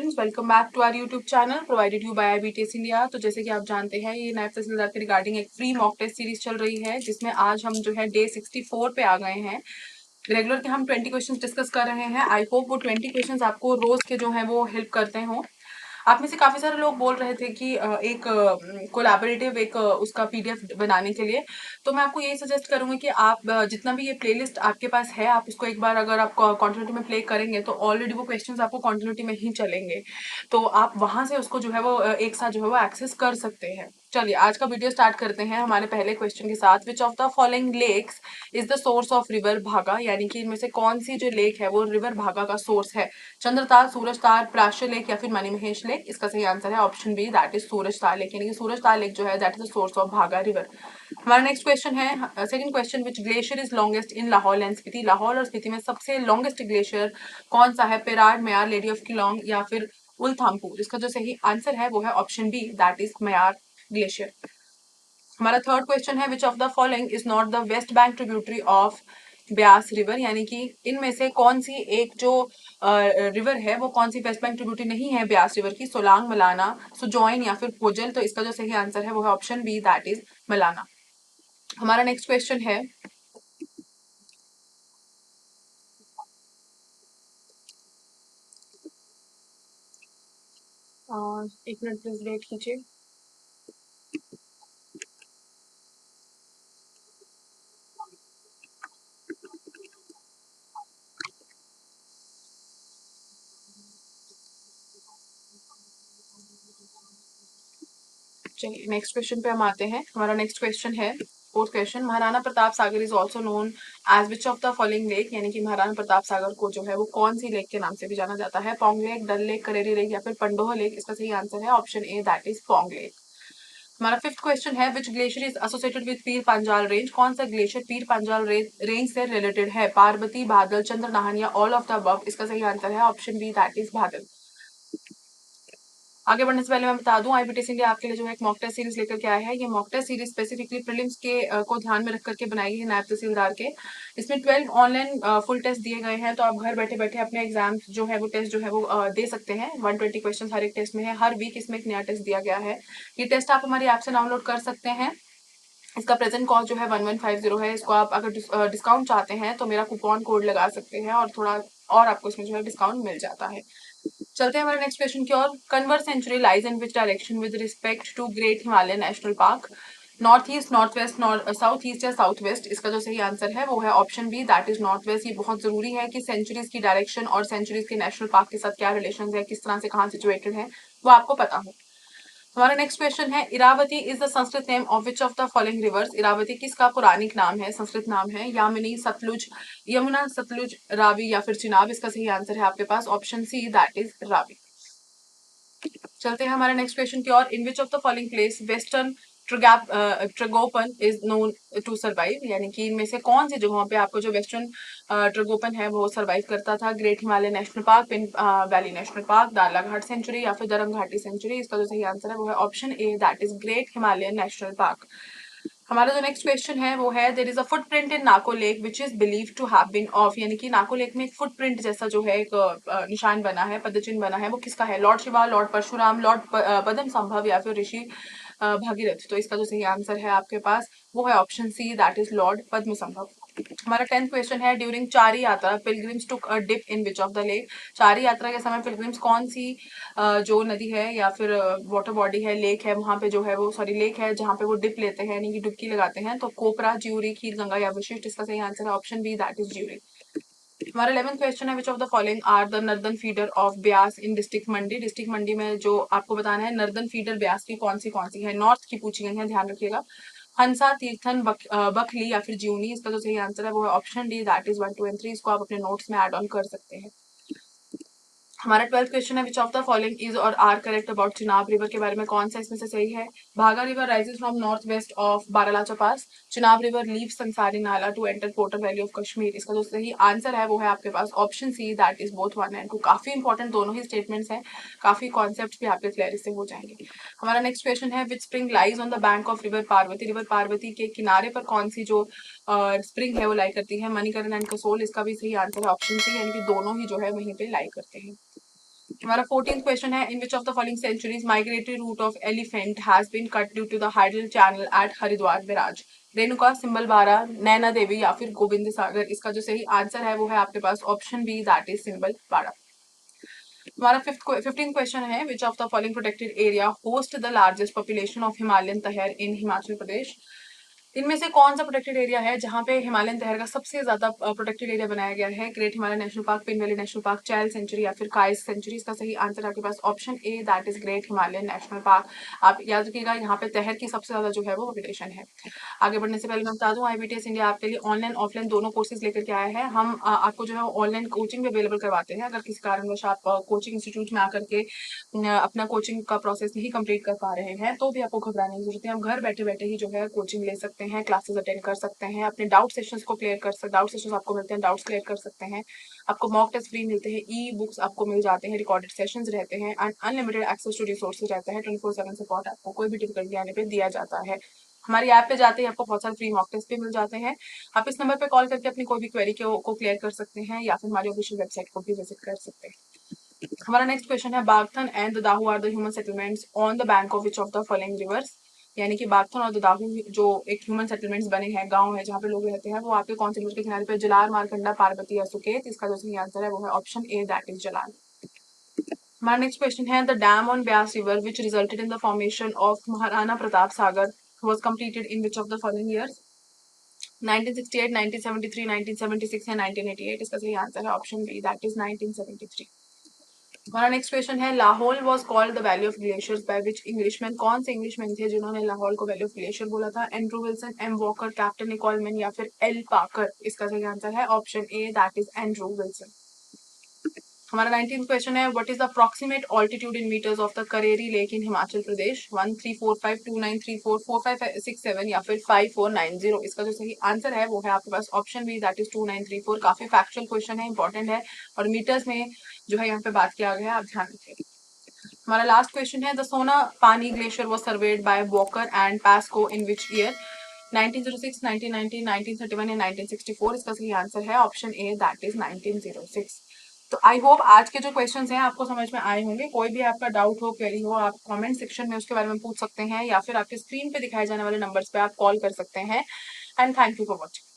Friends, welcome back to our YouTube channel provided you by IBTS India. तो जैसे कि आप जानते हैं, ये नायब तहसीलदार के रिगार्डिंग एक फ्री मॉक टेस्ट सीरीज चल रही है, जिसमें आज हम जो है डे 64 पे आ गए हैं। रेगुलर के हम 20 क्वेश्चंस डिस्कस कर रहे हैं। आई होप वो 20 क्वेश्चंस आपको रोज के जो है वो हेल्प करते हों। आप में से काफी सारे लोग बोल रहे थे कि एक कोलैबोरेटिव एक उसका PDF बनाने के लिए। तो मैं आपको यही सजेस्ट करूंगी कि आप जितना भी ये प्लेलिस्ट आपके पास है, आप उसको एक बार अगर आप कॉन्टिन्यूटी में प्ले करेंगे तो ऑलरेडी वो क्वेश्चंस आपको कॉन्टिन्यूटी में ही चलेंगे। तो आप वहां से उसको जो है वो एक साथ जो है वो एक्सेस कर सकते हैं। चलिए आज का वीडियो स्टार्ट करते हैं हमारे पहले क्वेश्चन के साथ। Which of the following lakes is the source of river Bhaga, यानी कि इनमें से कौन सी जो लेक है वो रिवर भागा का सोर्स है। चंद्रताल, सूरजताल, प्राश्य लेक या फिर मणिमहेश लेक। इसका सही आंसर है option B, that is Surajtal lake, यानी कि सूरजताल लेक जो है that is the source of Bhaga river. हमारा नेक्स्ट क्वेश्चन है second question, which glacier is longest in Lahaul and Spiti. Lahaul और स्पीति में सबसे लॉन्गेस्ट ग्लेशियर कौन सा है। पेरार, मयार, लेडी ऑफ किलोंग या फिर उलथामपुर। इसका जो सही आंसर है वो है ऑप्शन बी, दैट इज मयार ग्लेशियर। हमारा थर्ड क्वेश्चन है, which of the following is not the West Bank tributary of Beas river, यानी कि इनमें से कौन सी एक जो रिवर है वो कौन सी वेस्ट बैंक ट्रिब्यूटरी नहीं है ब्यास रिवर की। सोलांग, मलाना, सुजॉइन या फिर कोजल। तो इसका जो सही आंसर है वो है option B, that is Malana. हमारा नेक्स्ट क्वेश्चन है एक मिनट प्लीज वेट कीजिए। चलिए नेक्स्ट क्वेश्चन पे हम आते हैं। हमारा नेक्स्ट क्वेश्चन है fourth question, Maharana Pratap Sagar is also known as which of the following lake, यानी कि महाराणा प्रताप सागर को जो है वो कौन सी लेक के नाम से भी जाना जाता है। पोंग लेक, डल लेक, करेरी लेक या फिर पंडोह लेक। इसका सही आंसर है option A, that is Pong lake. हमारा फिफ्थ क्वेश्चन है, विच glacier is associated with Pir Panjal range. कौन सा ग्लेशियर पीर पांजाल रेंज से रिलेटेड है। पार्वती, बादल, चंद्रनाहन या ऑल ऑफ द अबव। इसका सही आंसर है ऑप्शन बी, दैट इज बादल। आगे बढ़ने से पहले मैं बता दूं, IBTS इंडिया आपके लिए जो है एक मॉक टेस्ट सीरीज लेकर के आया है। ये mock test series specifically prelims के को ध्यान में रख करके बनाई है नायब तहसीलदार के। इसमें 12 ऑनलाइन फुल टेस्ट दिए गए हैं, तो आप घर बैठे बैठे अपने एग्जाम जो है वो टेस्ट जो है वो दे सकते हैं। 120 क्वेश्चन हर एक टेस्ट में है। हर वीक इसमें एक नया टेस्ट दिया गया है। ये टेस्ट आप हमारी ऐप से डाउनलोड कर सकते हैं। इसका प्रेजेंट कॉस्ट जो है 1150 है। इसको आप अगर डिस्काउंट चाहते हैं तो मेरा कूपन कोड लगा सकते हैं और थोड़ा और आपको इसमें जो है डिस्काउंट मिल जाता है। चलते हैं हमारे नेक्स्ट क्वेश्चन की ओर। Kanwar sanctuary lies in which direction with respect to great Himalaya national park. North east, north west, south east या साउथ वेस्ट। इसका जो सही आंसर है वो है option B, that is north west. ये बहुत जरूरी है कि सेंचुरीज की डायरेक्शन और सेंचुरीज के नेशनल पार्क के साथ क्या रिलेशन है, किस तरह से कहाँ सिचुएटेड है, वो आपको पता हो। हमारा नेक्स्ट क्वेश्चन है, Iravati is the Sanskrit name of which of the following rivers. Iravati किसका पौराणिक नाम है, संस्कृत नाम है। यामिनी, सतलुज, यमुना, सतलुज, रावी या फिर चिनाब। इसका सही आंसर है आपके पास option C, that is Ravi. चलते हैं हमारे नेक्स्ट क्वेश्चन की ओर। In which of the following place western tragopan is known to survive, यानी कि इनमें से कौन सी जगहों पे आपको जो वेस्टर्न ट्रगोपन है वो सर्वाइव करता था। Great Himalaya national park, Pin valley national park, दाला घाट सेंचुरी या फिर दरंग घाटी सेंचुरी। इसका जो सही आंसर है वो है option A, that is great Himalayan national park. हमारा जो नेक्स्ट क्वेश्चन है वो है, there is a footprint in Nako lake which is believe to have been of, यानी कि नाको लेक में एक फुटप्रिंट जैसा जो है एक निशान बना है, पदचिन्ह बना है, वो किसका है। Lord Shiva, lord Parshuram, lord Padmasambhava या फिर ऋषि भागीरथ। तो इसका जो सही आंसर है आपके पास वो है option C, that is lord Padmasambhava. हमारा 10th क्वेश्चन है, during Chari Yatra pilgrims took a dip in which of the lake. Chari Yatra के समय पिलग्रिम्स कौन सी जो नदी है या फिर वाटर बॉडी है, लेक है, वहां पे जो है वो सॉरी लेक है जहाँ पे वो डिप लेते हैं, यानी कि डुबकी लगाते हैं। तो कोपरा, ज्यूरी, खीर गंगा या वशिष्ठ। इसका सही आंसर है option B, that is Juri. हमारा 11th क्वेश्चन है, which of the following are the northern feeder of Beas in district Mandi. District Mandi में जो आपको बताना है नर्दन फीडर ब्यास की कौन सी है। नॉर्थ की पूछी गई है, ध्यान रखिएगा। हंसा, तीर्थन, बखली या फिर ज्यूनी। इसका जो सही आंसर है वो है option D, that is 1, 2 and 3। इसको आप अपने नोट्स में ऐड ऑन कर सकते हैं। हमारा 12th क्वेश्चन है, which of the following is और are correct about Chenab river के बारे में कौन सा इसमें से सही है। Bhaga river rises from north west of Baralacha pass. Chenab river leave Sansari Nala to enter Paddar valley of Kashmir. इसका जो सही आंसर है वो है आपके पास option C, that is both 1 and 2। काफी इंपॉर्टेंट दोनों ही स्टेटमेंट्स हैं, काफी कॉन्सेप्ट भी आपके क्लियर से हो जाएंगे। हमारा नेक्स्ट क्वेश्चन है, which spring lies on the bank of river Parvati. River Parvati के किनारे पर कौन सी जो स्प्रिंग है वो लाई करती है। मणिकरण एंड कसोल। इसका भी सही आंसर है ऑप्शन सी, यानी कि दोनों ही जो है वहीं पे लाई करते हैं। हमारा 14th क्वेश्चन है, in which of the following sanctuaries migratory route of elephant has been cut due to the hydel channel at Haridwar barrage? Renuka, Simbalbara, Naina देवी या फिर गोविंद सागर? इसका जो सही आंसर है वो है आपके पास option B, that is Simbalbara. हमारा 15th क्वेश्चन है, which of the following protected area host the largest population of Himalayan tahr in Himachal प्रदेश? इनमें से कौन सा प्रोटेक्टेड एरिया है जहां पे हिमालयन तहर का सबसे ज्यादा प्रोटेक्टेड एरिया बनाया गया है? Great Himalaya national park, Pin valley national park, Chail sanctuary या फिर काइस सेंचुरी? इसका सही आंसर आपके पास option A, that is great Himalayan national park. आप याद रखिएगा, यहाँ पे तहर की सबसे ज्यादा जो है वो पॉपुलेशन है। आगे बढ़ने से पहले मैं बता दूं, IBTS इंडिया आपके लिए ऑनलाइन ऑफलाइन दोनों कोर्सेज लेकर के आया है। हम आपको जो है ऑनलाइन कोचिंग भी अवेलेबल करवाते हैं। अगर किसी कारणवश आप कोचिंग इंस्टीट्यूट में आकर के अपना कोचिंग का प्रोसेस नहीं कंप्लीट कर पा रहे हैं तो भी आपको घबराने की जरूरत है। आप घर बैठे बैठे ही जो है कोचिंग ले सकते हैं, क्लासेस अटेंड कर सकते हैं, अपने डाउट सेशंस को क्लियर कर सकते, डाउट सेशंस आपको मिलते हैं, डाउट्स क्लियर कर सकते हैं। आपको मॉक टेस्ट फ्री मिलते हैं, ई बुक्स आपको मिल जाते हैं, रिकॉर्डेड सेशंस रहते हैं, and unlimited access to resources रहता है। 24/7 सपोर्ट आपको कोई भी डिफिकल्टी आने पे दिया जाता है। हमारी ऐप पे जाते ही आपको बहुत सारे फ्री मॉक टेस्ट भी मिल जाते हैं। आप इस नंबर पे कॉल करके अपनी कोई भी क्वेरी को क्लियर कर सकते हैं या फिर हमारी ऑफिशियल वेबसाइट को भी विजिट कर सकते हैं। हमारा नेक्स्ट क्वेश्चन है, Bagthan and Dadahu are the human settlements on the bank of which of the following rivers? यानी कि बागथन और ददाहू जो एक ह्यूमन सेटलमेंट्स बने हैं, गांव है जहाँ पे लोग रहते हैं, वो आपके कौन से रिवर के किनारे पे? जलार, मारकंडा, पार्वती या सुकेत? इसका जो सही आंसर है वो है ऑप्शन ए, दैट इज जलार। हमारा नेक्स्ट क्वेश्चन है, the dam on Beas river which resulted in the formation of Maharana Pratap Sagar was completed in which of the following years? 1968, 1973, 1976 या 1988? इसका सही आंसर है ऑप्शन बी, दैट इज 1973। हमारा नेक्स्ट क्वेश्चन है, Lahaul was called the valley of glaciers by which Englishman? कौन से Englishman थे जिन्होंने लाहौल को वैली ऑफ ग्लेशियर बोला था? Andrew Wilson, M Walker, captain Nicolman या फिर एल पाकर? इसका सही आंसर है option A, that is Andrew Wilson. हमारा 19th क्वेश्चन है, what is the approximate altitude in metres of the Kareri lake in Himachal Pradesh? 1345, 2934, 4567 या फिर 5490? इसका जो सही आंसर है वो है आपके पास ऑप्शन बी, दैट इज 2934। काफी फैक्चुअल क्वेश्चन है, इंपॉर्टेंट है और मीटर्स में जो है यहाँ पे बात किया गया है, आप ध्यान रखिए। हमारा लास्ट क्वेश्चन है, the Sona Pani glacier was surveyed by Walker and Pascoe in which year? 1906, 1919, 1931 या 1964? इसका सही आंसर है ऑप्शन ए, दैट इज 1906। तो आई होप आज के जो क्वेश्चंस हैं आपको समझ में आए होंगे। कोई भी आपका डाउट हो, क्वेरी हो, आप कमेंट सेक्शन में उसके बारे में पूछ सकते हैं या फिर आपके स्क्रीन पे दिखाए जाने वाले नंबर्स पे आप कॉल कर सकते हैं। And thank you for watching.